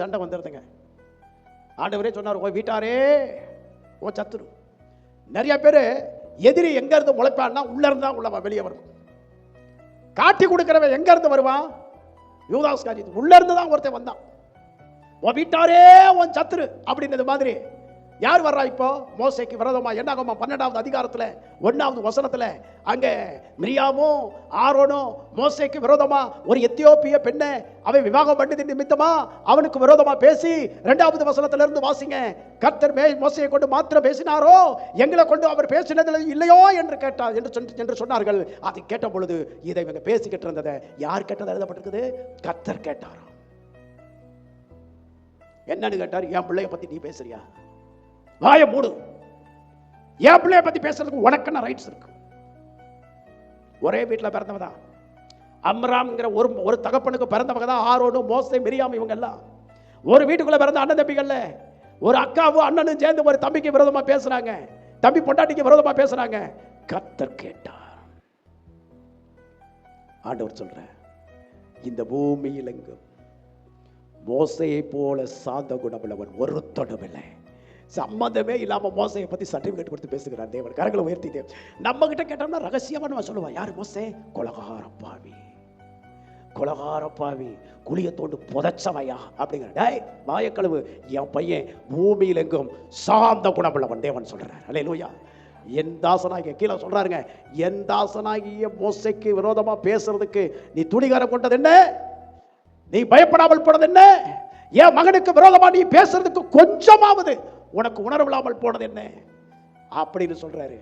சண்டை வந்துருதுங்க. ஆண்டவரே சொன்னார், ஓ வீட்டாரே ஓ சத்துரு. நிறைய பேர் எதிரி எங்க இருந்து முளைப்பான்னா உள்ள இருந்தா உள்ள வெளியே வரும். காட்டி கொடுக்கிறவன் எங்க இருந்து வருவான்? யூதாஸ் காரியத்து உள்ள இருந்து தான் ஒருத்தன் வந்தான். உன் வீட்டாரே உன் சத்துரு அப்படின்றது மாதிரி யார் வர்றா இப்போ? மோசேக்கு விரோதமா என்னாகுமா 12வது அதிகாரத்தில் 1வது வசனத்தில் அங்கே மிரியாமும் ஆரோனும் மோசேக்கு விரோதமா ஒரு எத்தியோப்பிய பெண்ணை அவன் விவாகம் பண்ணது நிமித்தமா அவனுக்கு விரோதமா பேசி 2வது வசனத்திலிருந்து வாசிங்க. கர்த்தர் மோசையை கொண்டு மாத்திரம் பேசினாரோ, எங்களை கொண்டு அவர் பேசினது இல்லையோ என்று கேட்டார் என்று சொன்னார்கள். அதை கேட்ட பொழுது இதை இவங்க பேசிக்கிட்டு இருந்ததை யார் கேட்டது எழுதப்பட்டிருக்குது? கர்த்தர் கேட்டாரோ. என்னன்னு கேட்டார், என் பிள்ளைய பத்தி நீ பேசுறியா? வாய மூடு. என் பிள்ளைய பத்தி பேசுறதுக்கு உனக்கு என்ன ரைட்ஸ் இருக்கு? ஒரே வீட்டில் பிறந்தவங்க தான். அம்ராம்ங்கிற ஒரு தகப்பனுக்கு பிறந்தவங்க தான் ஆரோனு மோசே மிரியாம். இவங்க எல்லாம் ஒரு வீட்டுக்குள்ள பிறந்த அண்ணன் தம்பிகள்ல ஒரு அக்காவும் அண்ணனும் சேர்ந்து ஒரு தம்பிக்கு விரோதமா பேசுறாங்க, தம்பி பொண்டாட்டிக்கு விரோதமா பேசுறாங்க. கர்த்தர் கேட்டார். ஆண்டவர் சொல்ற, இந்த பூமியில் எங்கும் மோசையை போல சாந்த குணமுள்ளவன் ஒருத்தனும் இல்லை. சம்மந்தமே இல்லாம மோசையை பத்தி சர்டிபிகேட் கொடுத்து பேசுகிறார் தேவன். கரங்களை உயர்த்திட்டு நம்ம கிட்ட கேட்டோம்னா ரகசியமா நம்ம சொல்லுவான், யாரு மோசே? கொலகாரப்பாவி, கொலகாரப்பாவி, குழிய தோண்டு புதைச்சவையா அப்படிங்கிற. டேய் வாயக்கழுவு, என் பையன் பூமியில் எங்கும் சாந்த குணமுள்ளவன் தேவன் சொல்றார். அல்லேலூயா. என் தாசனாகிய கீழே சொல்றாருங்க, என் தாசனாகிய மோசைக்கு விரோதமா பேசுறதுக்கு நீ துணிகரம் கொண்டது என்ன? நீ பயப்படாமல் போனது என்ன? என் மகனுக்கு விரோதமா நீ பேசுறதுக்கு கொஞ்சமாவது உனக்கு உணர்வில்லாமல் போனது என்ன அப்படின்னு சொல்றாரு.